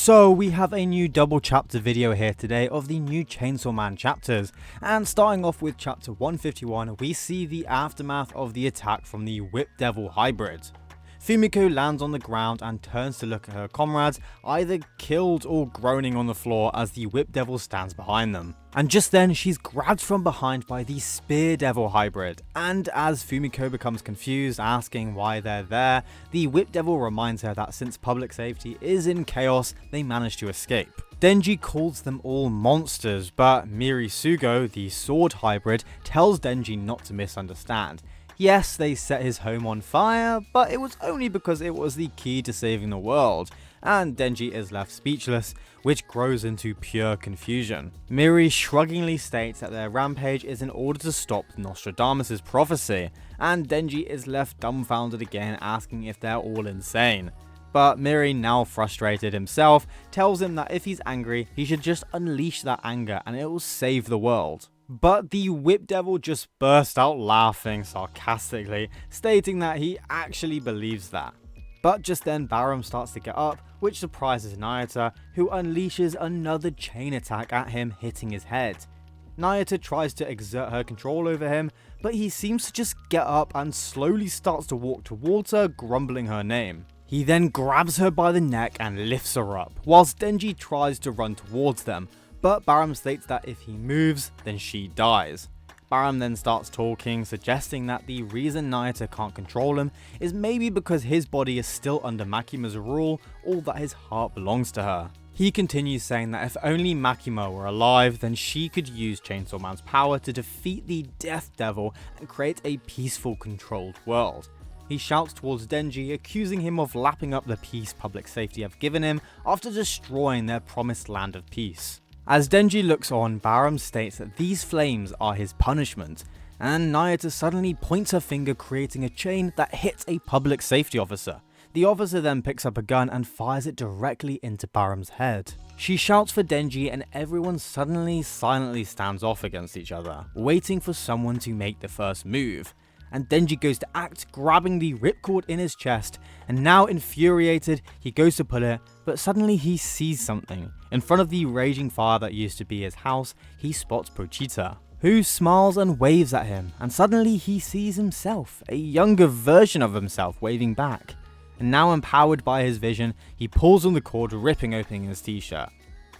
So we have a new double chapter video here today of the new Chainsaw Man chapters, and starting off with chapter 151, we see the aftermath of the attack from the Whip Devil hybrid. Fumiko lands on the ground and turns to look at her comrades, either killed or groaning on the floor as the Whip Devil stands behind them. And just then, she's grabbed from behind by the Spear Devil hybrid, and as Fumiko becomes confused, asking why they're there, the Whip Devil reminds her that since public safety is in chaos, they managed to escape. Denji calls them all monsters, but Miri Sugo, the Sword hybrid, tells Denji not to misunderstand. Yes, they set his home on fire, but it was only because it was the key to saving the world, and Denji is left speechless, which grows into pure confusion. Miri shruggingly states that their rampage is in order to stop Nostradamus' prophecy, and Denji is left dumbfounded again, asking if they're all insane. But Miri, now frustrated himself, tells him that if he's angry, he should just unleash that anger and it will save the world. But the Whip Devil just burst out laughing sarcastically, stating that he actually believes that. But just then Barham starts to get up, which surprises Nayata, who unleashes another chain attack at him, hitting his head. Nayata tries to exert her control over him, but he seems to just get up and slowly starts to walk towards her, grumbling her name. He then grabs her by the neck and lifts her up, whilst Denji tries to run towards them, but Barham states that if he moves, then she dies. Barham then starts talking, suggesting that the reason Nayata can't control him is maybe because his body is still under Makima's rule, or that his heart belongs to her. He continues saying that if only Makima were alive, then she could use Chainsaw Man's power to defeat the Death Devil and create a peaceful, controlled world. He shouts towards Denji, accusing him of lapping up the peace public safety have given him after destroying their promised land of peace. As Denji looks on, Barham states that these flames are his punishment, and Nayata suddenly points her finger, creating a chain that hits a public safety officer. The officer then picks up a gun and fires it directly into Barham's head. She shouts for Denji and everyone suddenly silently stands off against each other, waiting for someone to make the first move. And Denji goes to act, grabbing the ripcord in his chest, and now infuriated, he goes to pull it, but suddenly he sees something. In front of the raging fire that used to be his house, he spots Pochita, who smiles and waves at him, and suddenly he sees himself, a younger version of himself, waving back. And now empowered by his vision, he pulls on the cord, ripping open his t-shirt.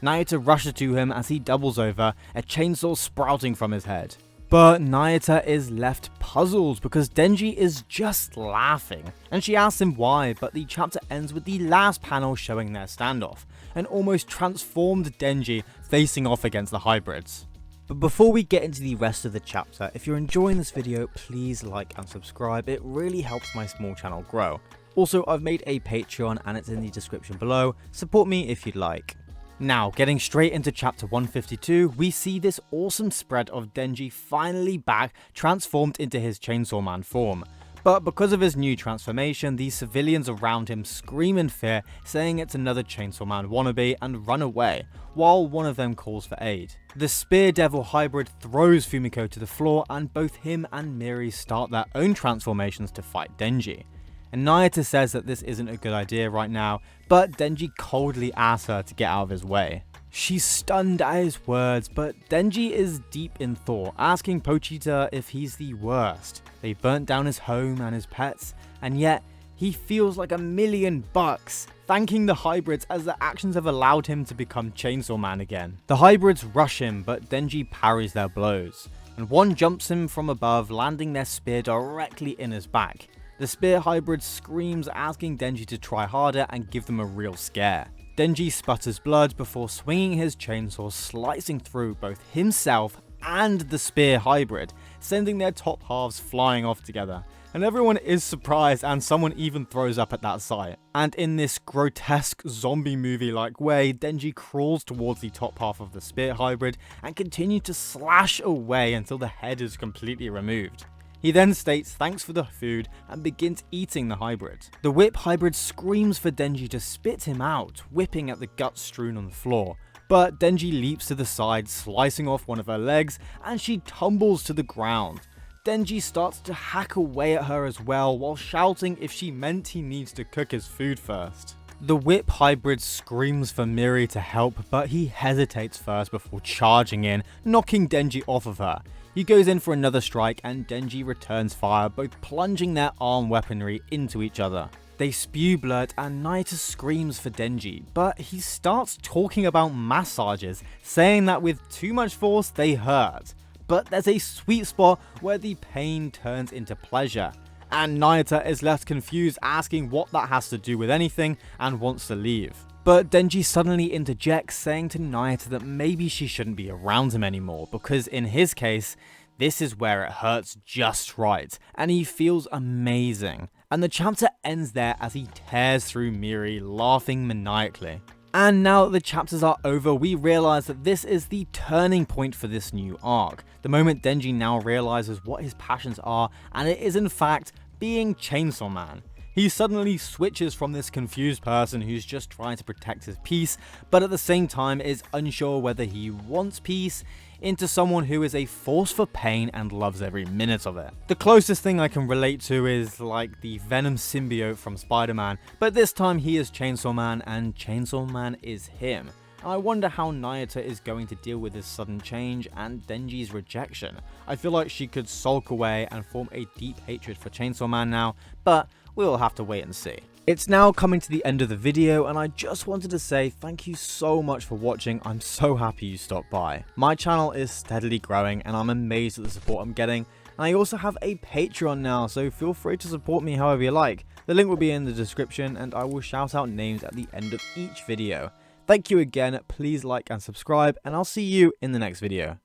Nayata rushes to him as he doubles over, a chainsaw sprouting from his head. But Nayata is left puzzled because Denji is just laughing, and she asks him why, but the chapter ends with the last panel showing their standoff, an almost transformed Denji facing off against the hybrids. But before we get into the rest of the chapter, if you're enjoying this video, please like and subscribe, it really helps my small channel grow. Also, I've made a Patreon and it's in the description below, support me if you'd like. Now, getting straight into chapter 152, we see this awesome spread of Denji finally back, transformed into his Chainsaw Man form. But because of his new transformation, the civilians around him scream in fear, saying it's another Chainsaw Man wannabe, and run away, while one of them calls for aid. The Spear Devil hybrid throws Fumiko to the floor, and both him and Miri start their own transformations to fight Denji. And Nayata says that this isn't a good idea right now, but Denji coldly asks her to get out of his way. She's stunned at his words, but Denji is deep in thought, asking Pochita if he's the worst. They burnt down his home and his pets, and yet he feels like $1,000,000, thanking the hybrids as their actions have allowed him to become Chainsaw Man again. The hybrids rush him, but Denji parries their blows, and one jumps him from above, landing their spear directly in his back. The spear hybrid screams, asking Denji to try harder and give them a real scare. Denji sputters blood before swinging his chainsaw, slicing through both himself and the spear hybrid, sending their top halves flying off together. And everyone is surprised, and someone even throws up at that sight. And in this grotesque zombie movie-like way, Denji crawls towards the top half of the spear hybrid and continues to slash away until the head is completely removed. He then states thanks for the food and begins eating the hybrid. The whip hybrid screams for Denji to spit him out, whipping at the guts strewn on the floor. But Denji leaps to the side, slicing off one of her legs, and she tumbles to the ground. Denji starts to hack away at her as well, while shouting if she meant he needs to cook his food first. The whip hybrid screams for Miri to help, but he hesitates first before charging in, knocking Denji off of her. He goes in for another strike and Denji returns fire, both plunging their arm weaponry into each other. They spew blood and Nayuta screams for Denji, but he starts talking about massages, saying that with too much force they hurt. But there's a sweet spot where the pain turns into pleasure, and Nayuta is left confused, asking what that has to do with anything and wants to leave. But Denji suddenly interjects, saying to Nayuta that maybe she shouldn't be around him anymore, because in his case, this is where it hurts just right, and he feels amazing. And the chapter ends there as he tears through Miri, laughing maniacally. And now that the chapters are over, we realize that this is the turning point for this new arc. The moment Denji now realizes what his passions are, and it is in fact being Chainsaw Man. He suddenly switches from this confused person who's just trying to protect his peace, but at the same time is unsure whether he wants peace, into someone who is a force for pain and loves every minute of it. The closest thing I can relate to is like the Venom symbiote from Spider-Man, but this time he is Chainsaw Man and Chainsaw Man is him. I wonder how Nayuta is going to deal with this sudden change and Denji's rejection. I feel like she could sulk away and form a deep hatred for Chainsaw Man now, but we'll have to wait and see. It's now coming to the end of the video and I just wanted to say thank you so much for watching. I'm so happy you stopped by. My channel is steadily growing and I'm amazed at the support I'm getting. And I also have a Patreon now, so feel free to support me however you like. The link will be in the description and I will shout out names at the end of each video. Thank you again, please like and subscribe and I'll see you in the next video.